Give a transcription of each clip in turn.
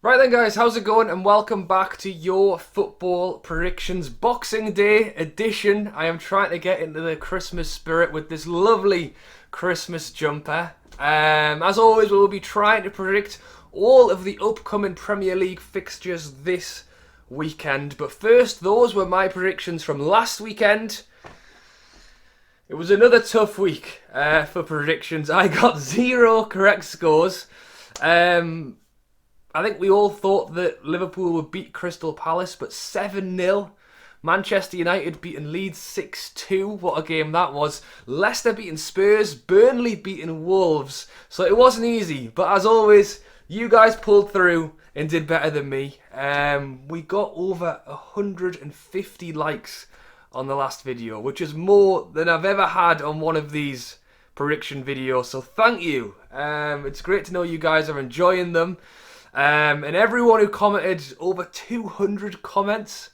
Right then guys, how's it going? And welcome back to your football predictions Boxing Day edition. I am trying to get into the Christmas spirit with this lovely Christmas jumper. As always, we will be trying to predict all of the upcoming Premier League fixtures this weekend. But first, those were my predictions from last weekend. It was another tough week for predictions. I got 0 correct scores. I think we all thought that Liverpool would beat Crystal Palace, but 7-0. Manchester United beating Leeds 6-2. What a game that was. Leicester beating Spurs. Burnley beating Wolves. So it wasn't easy. But as always, you guys pulled through and did better than me. We got over 150 likes on the last video, which is more than I've ever had on one of these prediction videos. So thank you. It's great to know you guys are enjoying them. And everyone who commented, over 200 comments,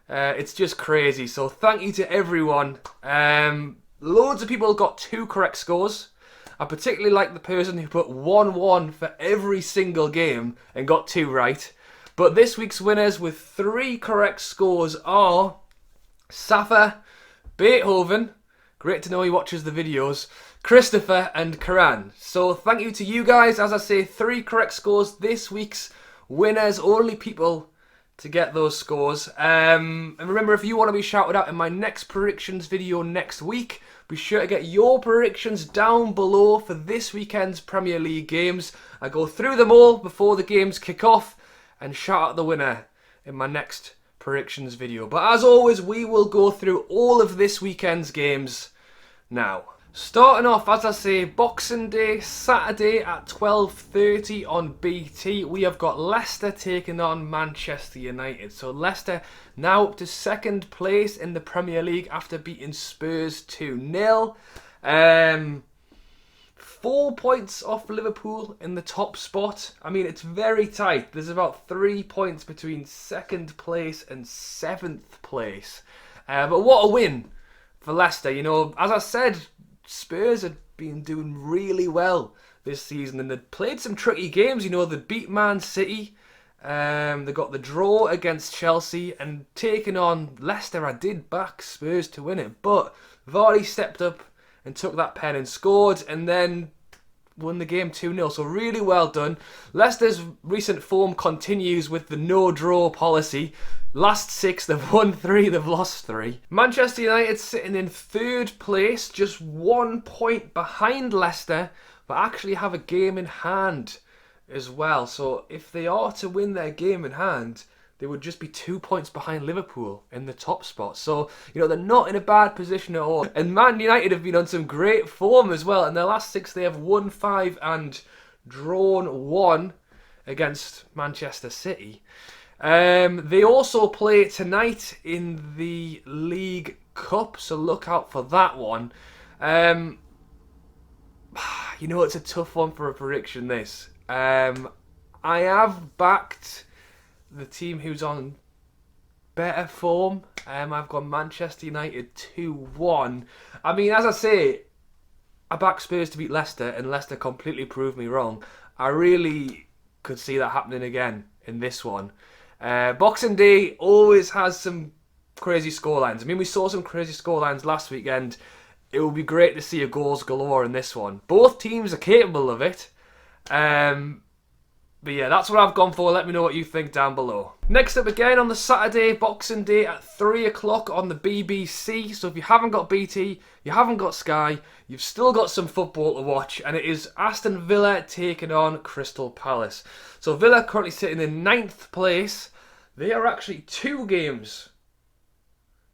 it's just crazy. So thank you to everyone. Loads of people got 2 correct scores. I particularly like the person who put 1-1 for every single game and got 2 right. But this week's winners with 3 correct scores are Safa, Beethoven, great to know he watches the videos, Christopher and Karan. So thank you to you guys. As I say, 3 correct scores. This week's winners, only people to get those scores. And remember, if you want to be shouted out in my next predictions video next week, be sure to get your predictions down below for this weekend's Premier League games. I go through them all before the games kick off and shout out the winner in my next predictions video. But as always, we will go through all of this weekend's games now. Starting off, as I say, Boxing Day, Saturday at 12:30 on BT. We have got Leicester taking on Manchester United. So Leicester now up to 2nd place in the Premier League after beating Spurs 2-0. 4 points off Liverpool in the top spot. I mean, it's very tight. There's about 3 points between 2nd place and 7th place. But what a win for Leicester. You know, as I said, Spurs have been doing really well this season, and they've played some tricky games. You know, they beat Man City, they got the draw against Chelsea, and taking on Leicester, I did back Spurs to win it, but Vardy stepped up and took that pen and scored, and then won the game 2-0, so really well done. Leicester's recent form continues with the no-draw policy. Last 6, they've won 3, they've lost 3. Manchester United sitting in 3rd place, just 1 point behind Leicester, but actually have a game in hand as well. So if they are to win their game in hand, they would just be 2 points behind Liverpool in the top spot. So, you know, they're not in a bad position at all. And Man United have been on some great form as well. In their last 6, they have won 5 and drawn 1 against Manchester City. They also play tonight in the League Cup, so look out for that one. You know, it's a tough one for a prediction, this. I have backed the team who's on better form. I've got Manchester United 2-1. I mean, as I say, I backed Spurs to beat Leicester, and Leicester completely proved me wrong. I really could see that happening again in this one. Boxing Day always has some crazy scorelines. I mean, we saw some crazy scorelines last weekend. It will be great to see a goals galore in this one. Both teams are capable of it. But yeah, that's what I've gone for. Let me know what you think down below. Next up again on the Saturday, Boxing Day at 3 o'clock on the BBC. So if you haven't got BT, you haven't got Sky, you've still got some football to watch. And it is Aston Villa taking on Crystal Palace. So Villa currently sitting in 9th place. They are actually 2 games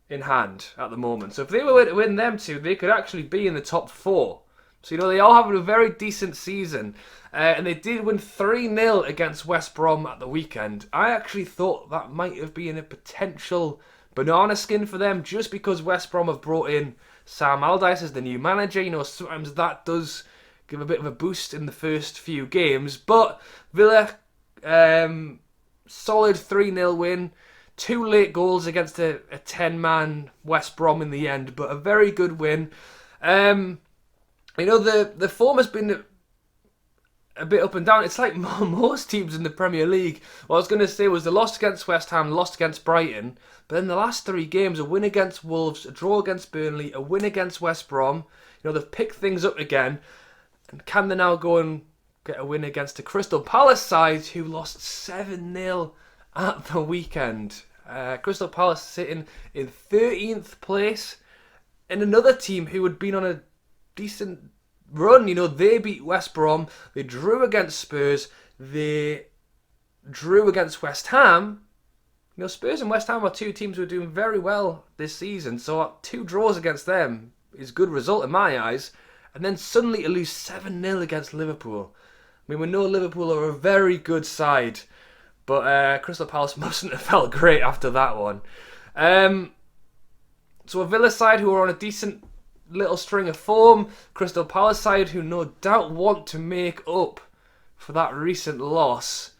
in hand at the moment. So if they were to win them 2, they could actually be in the top 4. So, you know, they are having a very decent season. And they did win 3-0 against West Brom at the weekend. I actually thought that might have been a potential banana skin for them, just because West Brom have brought in Sam Allardyce as the new manager. You know, sometimes that does give a bit of a boost in the first few games. But Villa, solid 3-0 win. 2 late goals against a 10-man West Brom in the end, but a very good win. You know, the form has been a bit up and down. It's like most teams in the Premier League. What I was going to say was they lost against West Ham, lost against Brighton, but in the last 3 games, a win against Wolves, a draw against Burnley, a win against West Brom. They've picked things up again. And can they now go and get a win against the Crystal Palace side who lost 7-0 at the weekend? Crystal Palace sitting in 13th place. And another team who had been on a decent run. They beat West Brom. They drew against Spurs. They drew against West Ham. Spurs and West Ham are 2 teams who are doing very well this season. So 2 draws against them is a good result in my eyes. And then suddenly to lose 7-0 against Liverpool. We know Liverpool are a very good side. But Crystal Palace mustn't have felt great after that one. So a Villa side who are on a decent little string of form. Crystal Palace side who no doubt want to make up for that recent loss.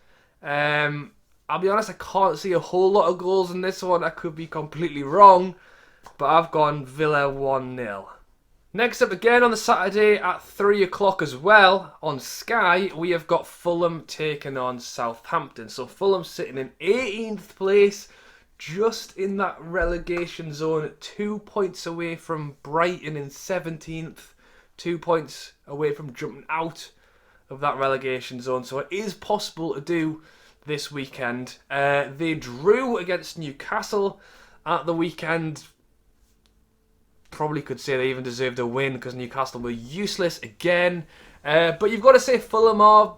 I'll be honest, I can't see a whole lot of goals in this one. I could be completely wrong. But I've gone Villa 1-0. Next up again on the Saturday at 3 o'clock as well on Sky, we have got Fulham taking on Southampton. So Fulham sitting in 18th place, just in that relegation zone, 2 points away from Brighton in 17th, 2 points away from jumping out of that relegation zone. So it is possible to do this weekend. They drew against Newcastle at the weekend. Probably could say they even deserved a win because Newcastle were useless again. But you've got to say Fulham are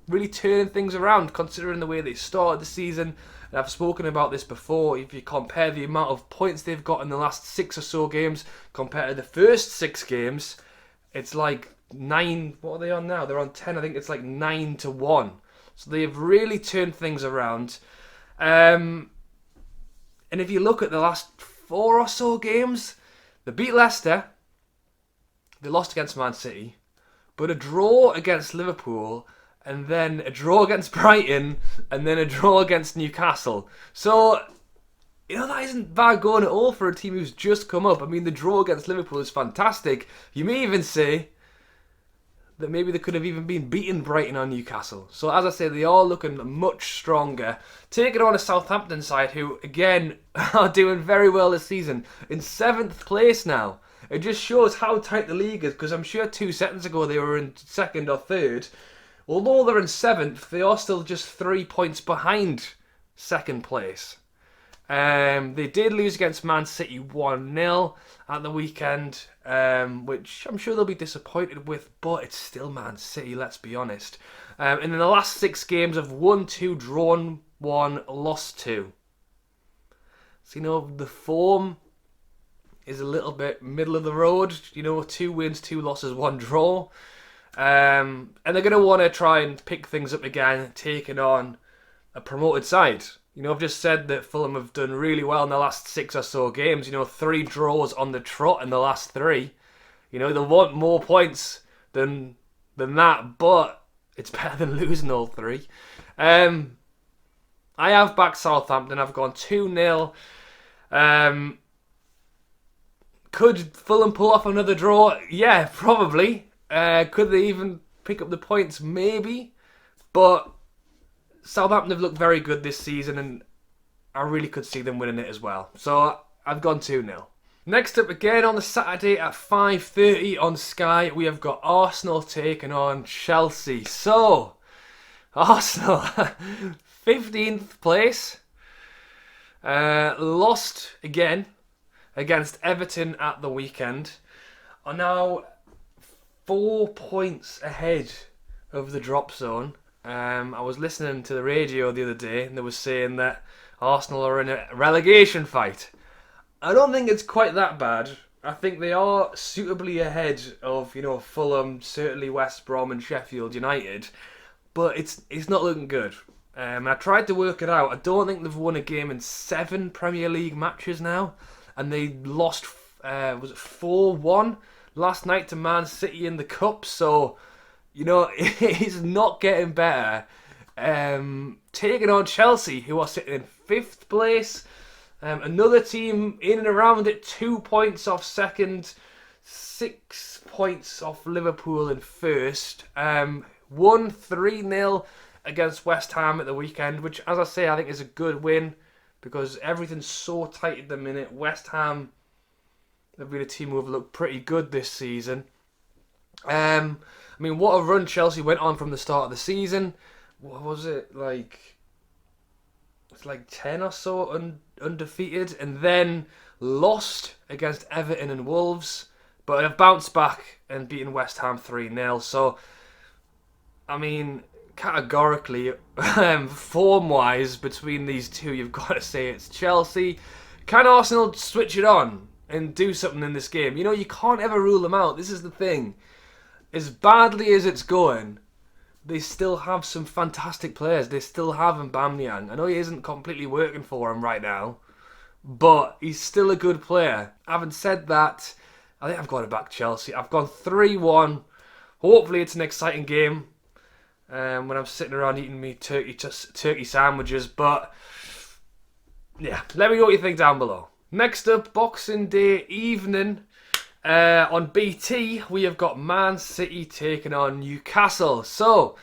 really turning things around considering the way they started the season. And I've spoken about this before. If you compare the amount of points they've got in the last 6 or so games compared to the first 6 games, it's like 9. What are they on now? They're on 10. I think it's like 9-1. So they've really turned things around. And if you look at the last 4 or so games, they beat Leicester, they lost against Man City, but a draw against Liverpool, and then a draw against Brighton, and then a draw against Newcastle. So, that isn't bad going at all for a team who's just come up. I mean, the draw against Liverpool is fantastic. You may even say that maybe they could have even been beaten Brighton or Newcastle. So as I say, they are looking much stronger. Taking on a Southampton side who, again, are doing very well this season. In 7th place now. It just shows how tight the league is, because I'm sure 2 seconds ago they were in 2nd or 3rd. Although they're in 7th, they are still just 3 points behind 2nd place. They did lose against Man City 1-0 at the weekend, which I'm sure they'll be disappointed with, but it's still Man City, let's be honest. And in the last 6 games have won 2, drawn 1, lost 2. So, the form is a little bit middle of the road. 2 wins, 2 losses, 1 draw. And they're going to want to try and pick things up again, taking on a promoted side. I've just said that Fulham have done really well in the last 6 or so games. 3 draws on the trot in the last 3. They'll want more points than that, but it's better than losing all 3. I have backed Southampton. I've gone 2-0. Could Fulham pull off another draw? Yeah, probably. Could they even pick up the points? Maybe. But Southampton have looked very good this season, and I really could see them winning it as well. So I've gone 2-0. Next up again on the Saturday at 5:30 on Sky, we have got Arsenal taking on Chelsea. So, Arsenal, 15th place, lost again against Everton at the weekend, are now 4 points ahead of the drop zone. I was listening to the radio the other day and they were saying that Arsenal are in a relegation fight. I don't think it's quite that bad. I think they are suitably ahead of, Fulham, certainly West Brom and Sheffield United, but it's not looking good. I tried to work it out. I don't think they've won a game in 7 Premier League matches now, and they lost, was it 4-1 last night to Man City in the Cup, so it's not getting better. Taking on Chelsea, who are sitting in 5th place. Another team in and around it, 2 points off 2nd, 6 points off Liverpool in 1st. Won 3-0 against West Ham at the weekend, which, as I say, I think is a good win because everything's so tight at the minute. West Ham have been a team who have looked pretty good this season. I mean, what a run Chelsea went on from the start of the season. What was it, like... It's like 10 or so undefeated, and then lost against Everton and Wolves, but have bounced back and beaten West Ham 3-0. So, I mean, categorically, form-wise, between these two, you've got to say it's Chelsea. Can Arsenal switch it on and do something in this game? You know, you can't ever rule them out. This is the thing. As badly as it's going, they still have some fantastic players. They still have Aubameyang. I know he isn't completely working for him right now, but he's still a good player. Having said that, I think I've got to back Chelsea. I've gone 3-1. Hopefully it's an exciting game when I'm sitting around eating me turkey sandwiches. But, yeah, let me know what you think down below. Next up, Boxing Day evening. On BT, we have got Man City taking on Newcastle. So,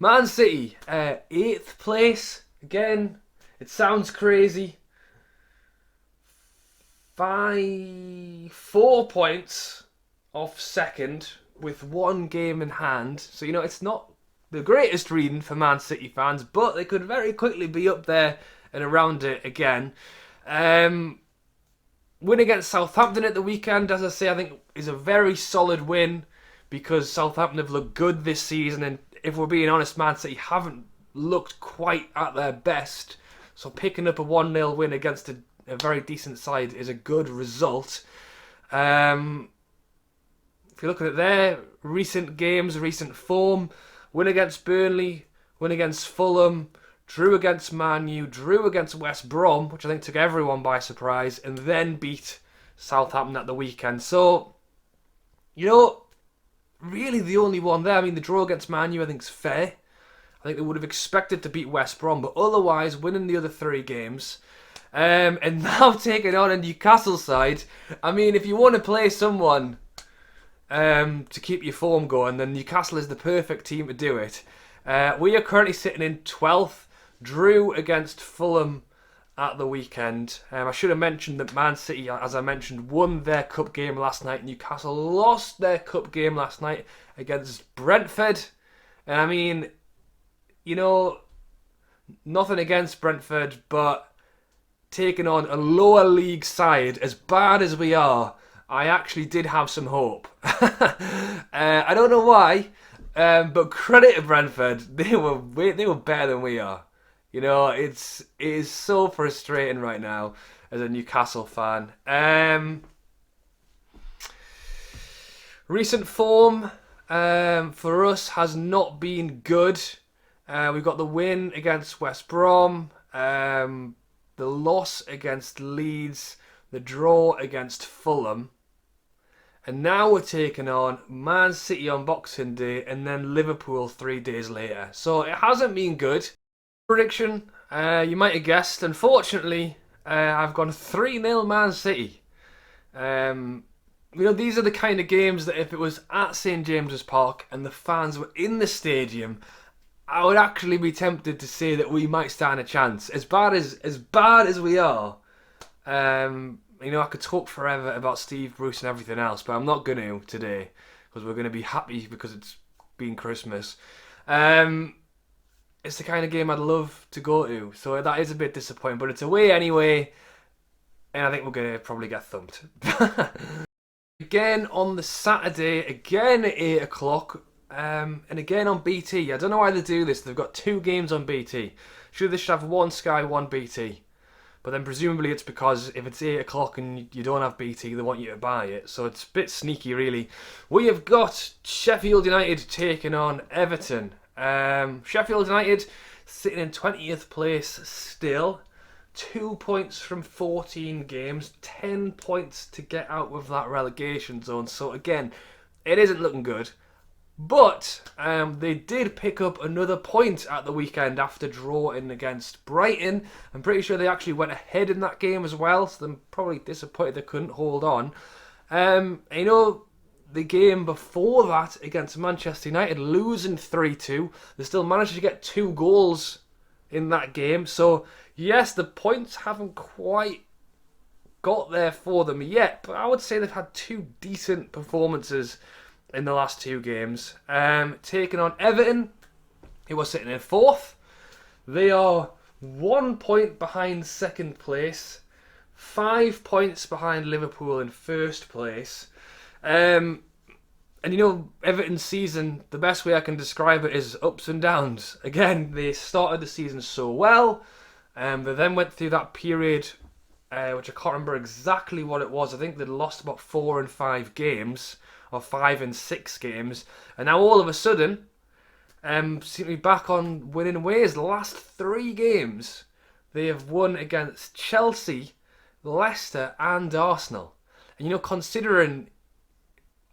Man City, 8th place. Again, it sounds crazy. 4 points off second with 1 game in hand. So, you know, it's not the greatest reading for Man City fans, but they could very quickly be up there and around it again. Win against Southampton at the weekend, as I say, I think is a very solid win because Southampton have looked good this season, and if we're being honest, Man City haven't looked quite at their best. So picking up a 1-0 win against a very decent side is a good result. If you're looking at their recent games, recent form, win against Burnley, win against Fulham, drew against Man Utd, drew against West Brom, which I think took everyone by surprise, and then beat Southampton at the weekend. So, you know, really the only one there. I mean, the draw against Man Utd I think is fair. I think they would have expected to beat West Brom, but otherwise winning the other 3 games. And now taking on a Newcastle side. I mean, if you want to play someone to keep your form going, then Newcastle is the perfect team to do it. We are currently sitting in 12th. Drew against Fulham at the weekend. I should have mentioned that Man City, as I mentioned, won their cup game last night. Newcastle lost their cup game last night against Brentford. And I mean, you know, nothing against Brentford, but taking on a lower league side, as bad as we are, I actually did have some hope. I don't know why, but credit to Brentford, they were better than we are. You know, it is so frustrating right now as a Newcastle fan. Recent form for us has not been good. We've got the win against West Brom, the loss against Leeds, the draw against Fulham, and now we're taking on Man City on Boxing Day and then Liverpool 3 days later. So it hasn't been good. Prediction, you might have guessed. Unfortunately, I've gone 3-0 Man City. You know, these are the kind of games that if it was at St James's Park and the fans were in the stadium, I would actually be tempted to say that we might stand a chance. As bad as we are, you know, I could talk forever about Steve Bruce and everything else, but I'm not going to today because we're going to be happy because it's been Christmas. It's the kind of game I'd love to go to, so that is a bit disappointing, but it's away anyway, and I think we're going to probably get thumped. Again on the Saturday, again at 8 o'clock, and again on BT. I don't know why they do this. They've got 2 games on BT. They should have 1 Sky, 1 BT. But then presumably it's because if it's 8 o'clock and you don't have BT, they want you to buy it. So it's a bit sneaky, really. We have got Sheffield United taking on Everton. Sheffield United sitting in 20th place still. 2 points from 14 games. 10 points to get out of that relegation zone. So again, it isn't looking good. But they did pick up another point at the weekend after drawing against Brighton. I'm pretty sure they actually went ahead in that game as well, so I'm probably disappointed they couldn't hold on. You know, the game before that against Manchester United, losing 3-2. They still managed to get 2 goals in that game. So, yes, the points haven't quite got there for them yet, but I would say they've had 2 decent performances in the last 2 games. Taking on Everton, who are sitting in 4th. They are 1 point behind 2nd place, 5 points behind Liverpool in 1st place. And you know, Everton's season, the best way I can describe it is ups and downs. Again, they started the season so well, they then went through that period, which I can't remember exactly what it was. I think they'd lost about 4 and 5 games, or 5 and 6 games, and now all of a sudden, seem to be back on winning ways. The last 3 games, they have won against Chelsea, Leicester, and Arsenal. And you know, considering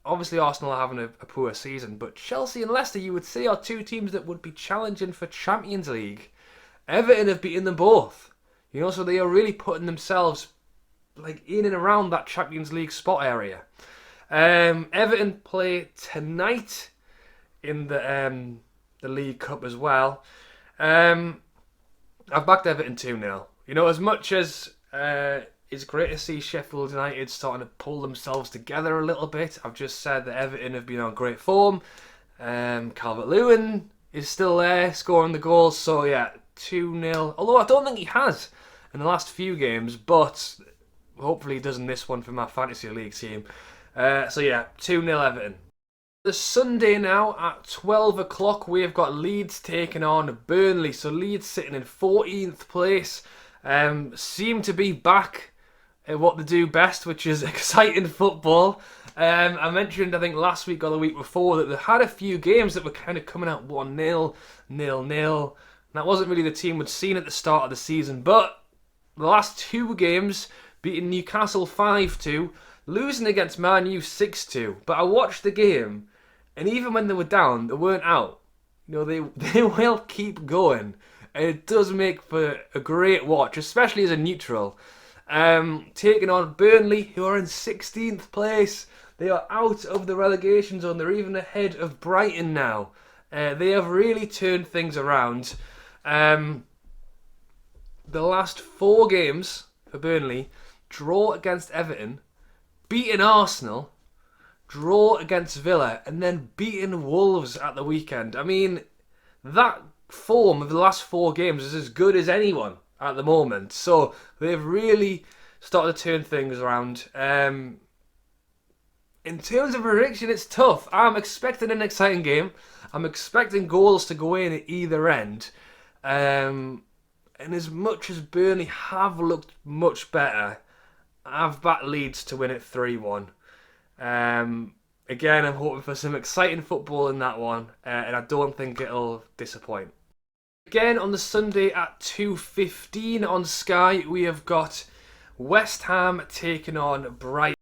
obviously Arsenal are having a poor season, but Chelsea and Leicester, you would say, are 2 teams that would be challenging for Champions League. Everton have beaten them both. You know, so they are really putting themselves like in and around that Champions League spot area. Everton play tonight in the League Cup as well. I've backed Everton 2-0. You know, as much as it's great to see Sheffield United starting to pull themselves together a little bit. I've just said that Everton have been on great form. Calvert-Lewin is still there, scoring the goals. So, yeah, 2-0. Although I don't think he has in the last few games, but hopefully he does in this one for my Fantasy League team. So, yeah, 2-0 Everton. The Sunday now at 12 o'clock, we've got Leeds taking on Burnley. So, Leeds sitting in 14th place. Seem to be back at what they do best, which is exciting football. I mentioned, I think last week or the week before, that they had a few games that were kind of coming out 1-0, 0-0. That wasn't really the team we'd seen at the start of the season, but the last 2 games, beating Newcastle 5-2, losing against Man Utd 6-2. But I watched the game, and even when they were down, they weren't out. You know, they will keep going. And it does make for a great watch, especially as a neutral. Taking on Burnley, who are in 16th place. They are out of the relegation zone. They're even ahead of Brighton now. They have really turned things around. The last 4 games for Burnley, draw against Everton, beating Arsenal, draw against Villa, and then beating Wolves at the weekend. I mean, that form of the last 4 games is as good as anyone at the moment. So they've really started to turn things around. In terms of prediction, it's tough. I'm expecting an exciting game. I'm expecting goals to go in at either end. And as much as Burnley have looked much better, I've backed Leeds to win it 3-1. Again, I'm hoping for some exciting football in that one, and I don't think it'll disappoint. Again, on the Sunday at 2:15 on Sky, we have got West Ham taking on Brighton.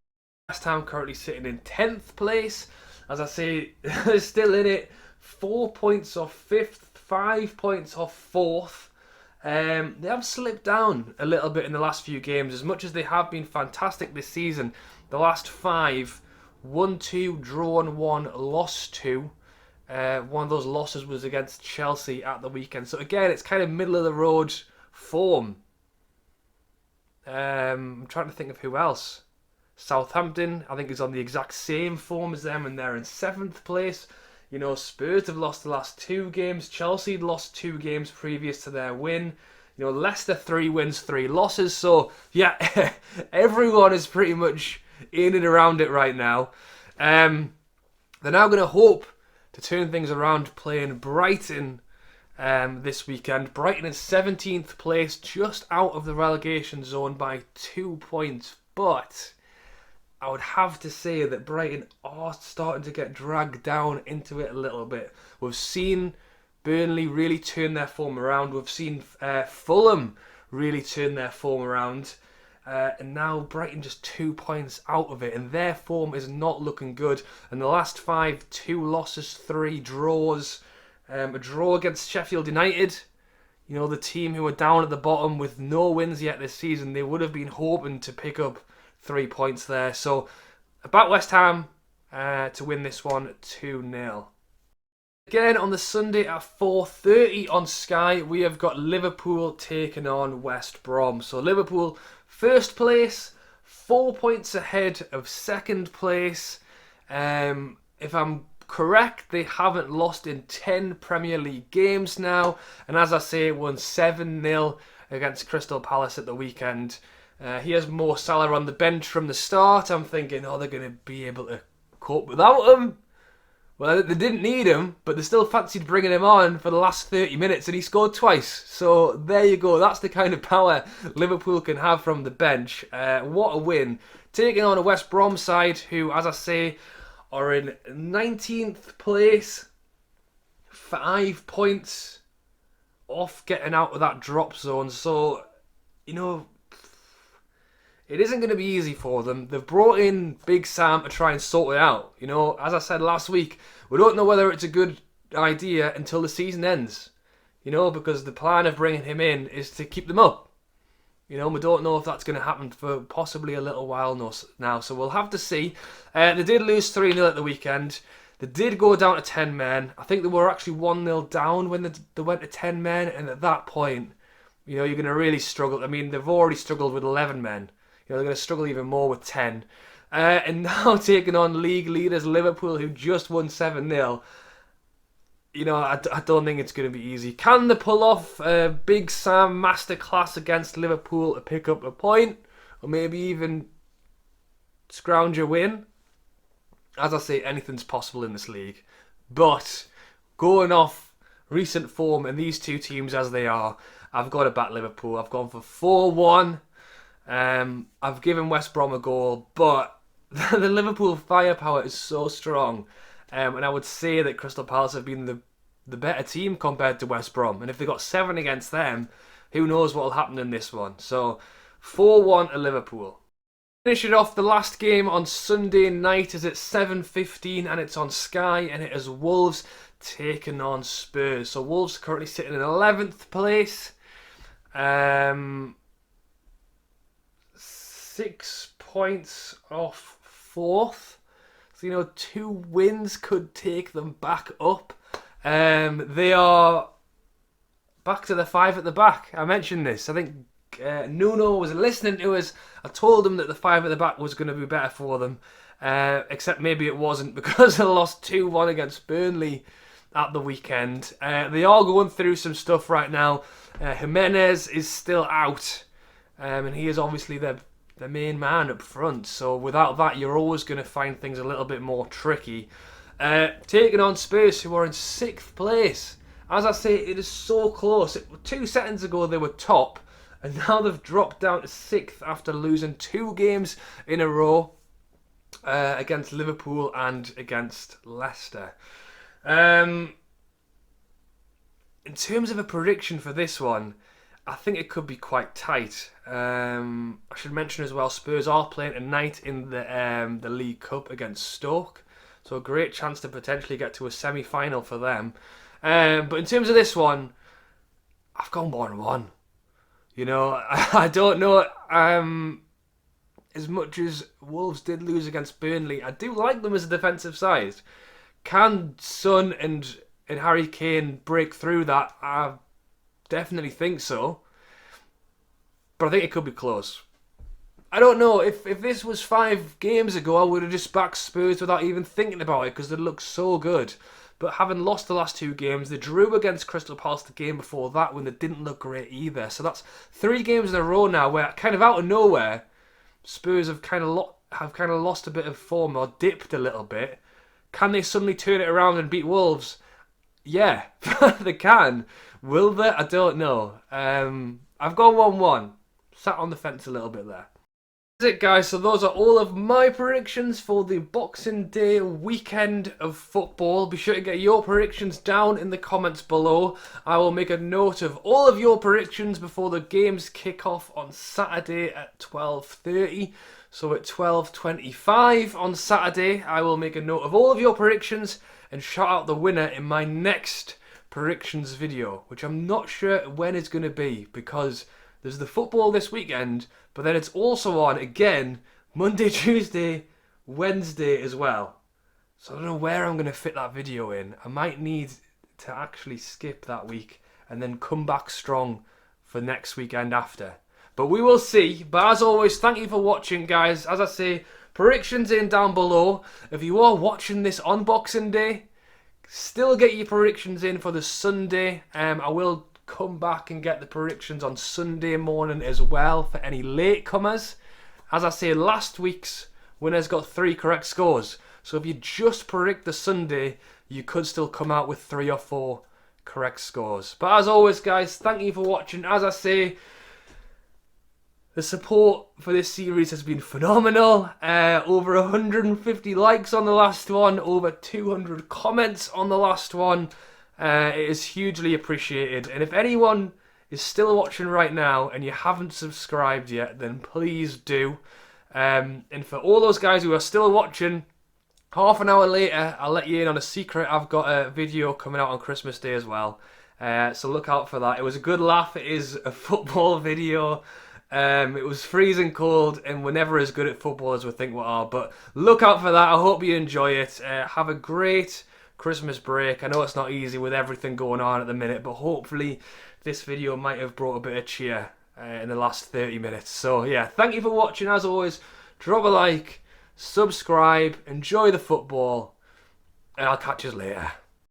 West Ham currently sitting in 10th place. As I say, they're still in it. 4 points off 5th, 5 points off 4th. They have slipped down a little bit in the last few games. As much as they have been fantastic this season, the last 5, won 2, drawn 1, lost 2. One of those losses was against Chelsea at the weekend. So again, it's kind of middle of the road form. I'm trying to think of who else. Southampton, I think, is on the exact same form as them, and they're in 7th place. You know, Spurs have lost the last 2 games. Chelsea had lost 2 games previous to their win. You know, Leicester 3 wins, 3 losses. So yeah, everyone is pretty much in and around it right now. They're now going to hope to turn things around playing Brighton this weekend. Brighton is 17th place, just out of the relegation zone by 2 points. But I would have to say that Brighton are starting to get dragged down into it a little bit. We've seen Burnley really turn their form around. We've seen Fulham really turn their form around. And now Brighton just 2 points out of it, and their form is not looking good. And the last 5, 2 losses, 3 draws. A draw against Sheffield United. You know, the team who are down at the bottom with no wins yet this season. They would have been hoping to pick up 3 points there. So, about West Ham to win this one 2-0. Again on the Sunday at 4:30 on Sky, we have got Liverpool taking on West Brom. So Liverpool first place, 4 points ahead of second place. If I'm correct, they haven't lost in 10 Premier League games now, and as I say, won 7-0 against Crystal Palace at the weekend. He has Mo Salah on the bench from the start. I'm thinking, oh, they're going to be able to cope without him. Well, they didn't need him, but they still fancied bringing him on for the last 30 minutes, and he scored twice. So there you go. That's the kind of power Liverpool can have from the bench. What a win. Taking on a West Brom side who, as I say, are in 19th place. 5 points off getting out of that drop zone. So, you know, it isn't going to be easy for them. They've brought in Big Sam to try and sort it out. You know, as I said last week, we don't know whether it's a good idea until the season ends. You know, because the plan of bringing him in is to keep them up. You know, we don't know if that's going to happen for possibly a little while now. So we'll have to see. They did lose 3-0 at the weekend. They did go down to 10 men. I think they were actually 1-0 down when they went to 10 men. And at that point, you know, you're going to really struggle. I mean, they've already struggled with 11 men. You know, they're going to struggle even more with 10. And now taking on league leaders Liverpool, who just won 7-0. You know, I don't think it's going to be easy. Can they pull off a Big Sam masterclass against Liverpool to pick up a point? Or maybe even scrounge a win? As I say, anything's possible in this league. But going off recent form and these two teams as they are, I've got to back Liverpool. I've gone for 4-1. I've given West Brom a goal, but the Liverpool firepower is so strong. And I would say that Crystal Palace have been the better team compared to West Brom. And if they got 7 against them, who knows what will happen in this one. So 4-1 to Liverpool. Finish it off, the last game on Sunday night is at 7:15 and it's on Sky, and it is Wolves taking on Spurs. So Wolves are currently sitting in 11th place. 6 points off 4th. So, you know, 2 wins could take them back up. They are back to the 5 at the back. I mentioned this. I think Nuno was listening to us. I told him that the 5 at the back was going to be better for them. Except maybe it wasn't, because they lost 2-1 against Burnley at the weekend. They are going through some stuff right now. Jimenez is still out. And he is obviously the main man up front. So without that, you're always going to find things a little bit more tricky. Taking on Spurs, who are in 6th place. As I say, it is so close. 2 seconds ago, they were top. And now they've dropped down to 6th after losing 2 games in a row against Liverpool and against Leicester. In terms of a prediction for this one, I think it could be quite tight. I should mention as well, Spurs are playing tonight in the League Cup against Stoke. So a great chance to potentially get to a semi-final for them. But in terms of this one, I've gone 1-1. You know, I don't know. As much as Wolves did lose against Burnley, I do like them as a defensive side. Can Son and Harry Kane break through that? I definitely think so. But I think it could be close. I don't know. If this was 5 games ago, I would have just backed Spurs without even thinking about it, because they look so good. But having lost the last 2 games, they drew against Crystal Palace the game before that when they didn't look great either. So that's 3 games in a row now where, kind of out of nowhere, Spurs have kind of lost a bit of form, or dipped a little bit. Can they suddenly turn it around and beat Wolves? Yeah, they can. Will they? I don't know. I've gone 1-1. Sat on the fence a little bit there. That's it, guys. So those are all of my predictions for the Boxing Day weekend of football. Be sure to get your predictions down in the comments below. I will make a note of all of your predictions before the games kick off on Saturday at 12:30. So at 12:25 on Saturday, I will make a note of all of your predictions and shout out the winner in my next predictions video, which I'm not sure when it's going to be, because there's the football this weekend, but then it's also on again Monday, Tuesday, Wednesday as well. So I don't know where I'm going to fit that video in. I might need to actually skip that week and then come back strong for next weekend after. But we will see. But as always, thank you for watching, guys. As I say, predictions in down below. If you are watching this on Boxing Day, still get your predictions in for the Sunday. I will come back and get the predictions on Sunday morning as well for any latecomers. As I say, last week's winners got 3 correct scores. So if you just predict the Sunday, you could still come out with 3 or 4 correct scores. But as always, guys, thank you for watching. As I say, the support for this series has been phenomenal. Over 150 likes on the last one, over 200 comments on the last one. It is hugely appreciated. And if anyone is still watching right now and you haven't subscribed yet, then please do. And for all those guys who are still watching, half an hour later, I'll let you in on a secret. I've got a video coming out on Christmas Day as well. So look out for that. It was a good laugh. It is a football video. It was freezing cold and we're never as good at football as we think we are. But look out for that. I hope you enjoy it. Have a great Christmas break. I know it's not easy with everything going on at the minute, but hopefully this video might have brought a bit of cheer in the last 30 minutes. So yeah, thank you for watching. As always, drop a like, subscribe, enjoy the football, and I'll catch you later.